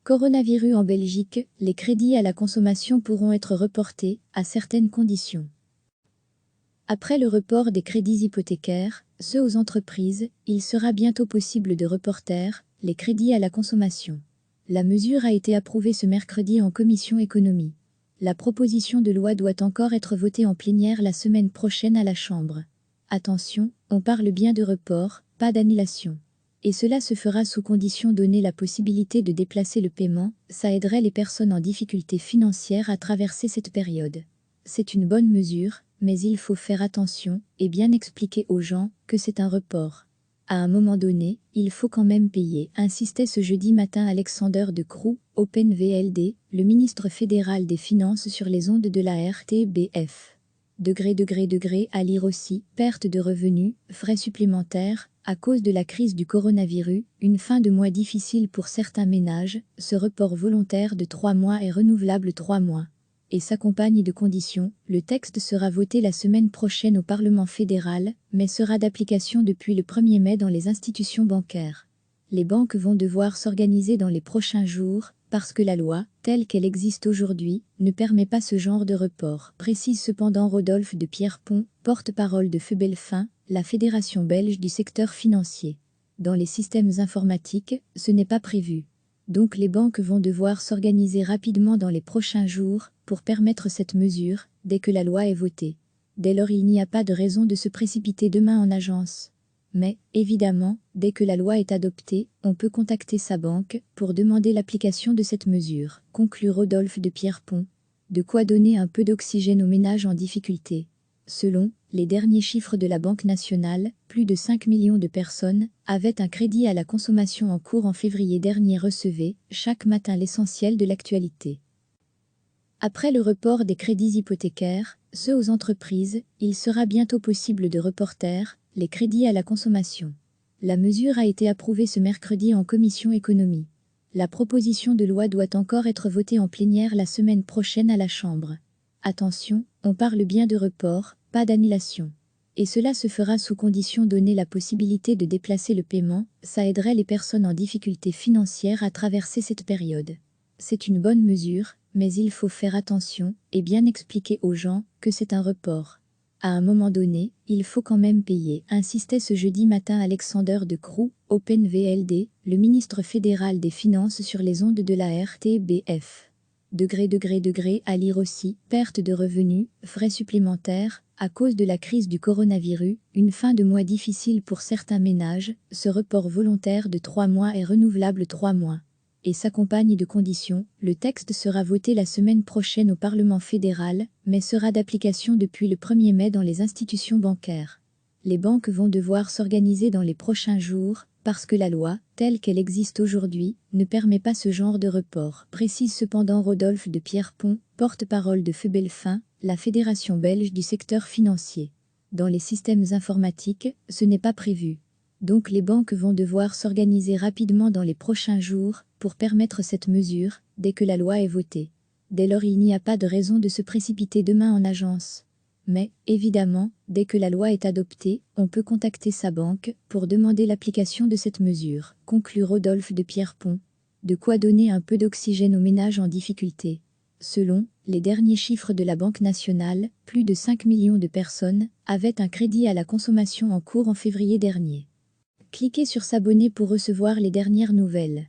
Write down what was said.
Coronavirus en Belgique, les crédits à la consommation pourront être reportés, à certaines conditions. Après le report des crédits hypothécaires, ceux aux entreprises, il sera bientôt possible de reporter les crédits à la consommation. La mesure a été approuvée ce mercredi en commission économie. La proposition de loi doit encore être votée en plénière la semaine prochaine à la Chambre. Attention, on parle bien de report, pas d'annulation. Et cela se fera sous condition donner la possibilité de déplacer le paiement, ça aiderait les personnes en difficulté financière à traverser cette période. C'est une bonne mesure, mais il faut faire attention et bien expliquer aux gens que c'est un report. À un moment donné, il faut quand même payer, insistait ce jeudi matin Alexander De Croo, OpenVLD, le ministre fédéral des Finances sur les ondes de la RTBF. À lire aussi, perte de revenus, frais supplémentaires, à cause de la crise du coronavirus, une fin de mois difficile pour certains ménages, ce report volontaire de 3 mois est renouvelable 3 mois. Et s'accompagne de conditions, le texte sera voté la semaine prochaine au Parlement fédéral, mais sera d'application depuis le 1er mai dans les institutions bancaires. Les banques vont devoir s'organiser dans les prochains jours, parce que la loi, telle qu'elle existe aujourd'hui, ne permet pas ce genre de report, précise cependant Rodolphe de Pierrepont, porte-parole de Febelfin, la Fédération belge du secteur financier. Dans les systèmes informatiques, ce n'est pas prévu. Donc les banques vont devoir s'organiser rapidement dans les prochains jours pour permettre cette mesure, dès que la loi est votée. Dès lors, il n'y a pas de raison de se précipiter demain en agence. Mais, évidemment, dès que la loi est adoptée, on peut contacter sa banque pour demander l'application de cette mesure, conclut Rodolphe de Pierrepont. De quoi donner un peu d'oxygène aux ménages en difficulté. Selon les derniers chiffres de la Banque nationale, plus de 5 millions de personnes avaient un crédit à la consommation en cours en février dernier. Recevez chaque matin l'essentiel de l'actualité. Après le report des crédits hypothécaires, ceux aux entreprises, il sera bientôt possible de reporter les crédits à la consommation. La mesure a été approuvée ce mercredi en commission économie. La proposition de loi doit encore être votée en plénière la semaine prochaine à la Chambre. Attention, on parle bien de report, pas d'annulation. Et cela se fera sous condition donner la possibilité de déplacer le paiement, ça aiderait les personnes en difficulté financière à traverser cette période. C'est une bonne mesure, mais il faut faire attention et bien expliquer aux gens que c'est un report. À un moment donné, il faut quand même payer, insistait ce jeudi matin Alexander De Croo, OpenVLD, le ministre fédéral des Finances sur les ondes de la RTBF. À lire aussi, perte de revenus, frais supplémentaires, à cause de la crise du coronavirus, une fin de mois difficile pour certains ménages, ce report volontaire de 3 mois est renouvelable 3 mois. Et s'accompagne de conditions, le texte sera voté la semaine prochaine au Parlement fédéral, mais sera d'application depuis le 1er mai dans les institutions bancaires. Les banques vont devoir s'organiser dans les prochains jours, parce que la loi, telle qu'elle existe aujourd'hui, ne permet pas ce genre de report, précise cependant Rodolphe de Pierrepont, porte-parole de Febelfin, la Fédération belge du secteur financier. Dans les systèmes informatiques, ce n'est pas prévu. Donc les banques vont devoir s'organiser rapidement dans les prochains jours pour permettre cette mesure, dès que la loi est votée. Dès lors, il n'y a pas de raison de se précipiter demain en agence. Mais, évidemment, dès que la loi est adoptée, on peut contacter sa banque pour demander l'application de cette mesure, conclut Rodolphe de Pierrepont. De quoi donner un peu d'oxygène aux ménages en difficulté. Selon les derniers chiffres de la Banque nationale, plus de 5 millions de personnes avaient un crédit à la consommation en cours en février dernier. Cliquez sur s'abonner pour recevoir les dernières nouvelles.